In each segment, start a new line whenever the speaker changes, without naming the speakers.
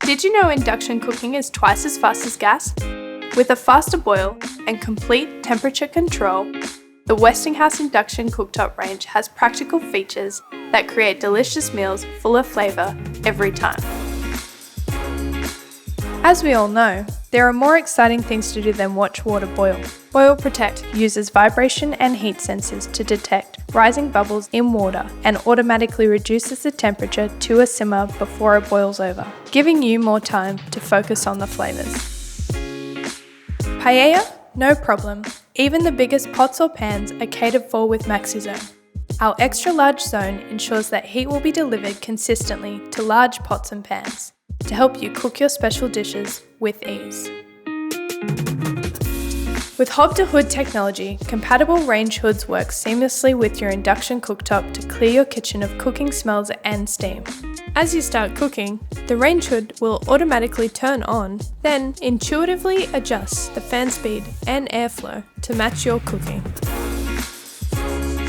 Did you know induction cooking is twice as fast as gas? With a faster boil and complete temperature control, the Westinghouse Induction Cooktop range has practical features that create delicious meals full of flavour every time. As we all know, there are more exciting things to do than watch water boil. BoilProtect uses vibration and heat sensors to detect rising bubbles in water and automatically reduces the temperature to a simmer before it boils over, giving you more time to focus on the flavours. Paella? No problem. Even the biggest pots or pans are catered for with MaxiZone. Our extra large zone ensures that heat will be delivered consistently to large pots and pans to help you cook your special dishes with ease. With hob-to-hood technology, compatible range hoods work seamlessly with your induction cooktop to clear your kitchen of cooking smells and steam. As you start cooking, the range hood will automatically turn on, then intuitively adjust the fan speed and airflow to match your cooking.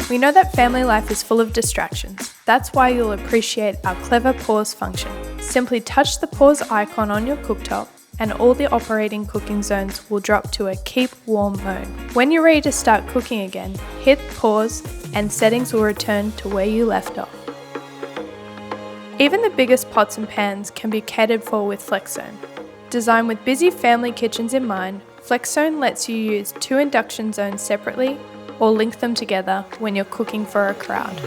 We know that family life is full of distractions. That's why you'll appreciate our clever pause function. Simply touch the pause icon on your cooktop and all the operating cooking zones will drop to a keep warm mode. When you're ready to start cooking again, hit pause and settings will return to where you left off. Even the biggest pots and pans can be catered for with FlexZone. Designed with busy family kitchens in mind, FlexZone lets you use two induction zones separately or link them together when you're cooking for a crowd.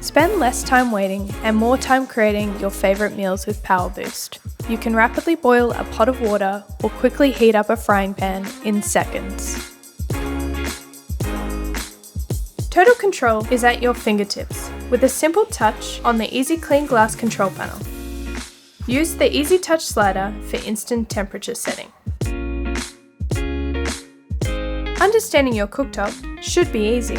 Spend less time waiting and more time creating your favourite meals with PowerBoost. You can rapidly boil a pot of water or quickly heat up a frying pan in seconds. Total control is at your fingertips with a simple touch on the Easy Clean Glass control panel. Use the Easy Touch slider for instant temperature setting. Understanding your cooktop should be easy.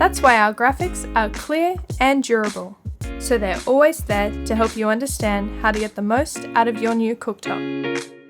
That's why our graphics are clear and durable, so they're always there to help you understand how to get the most out of your new cooktop.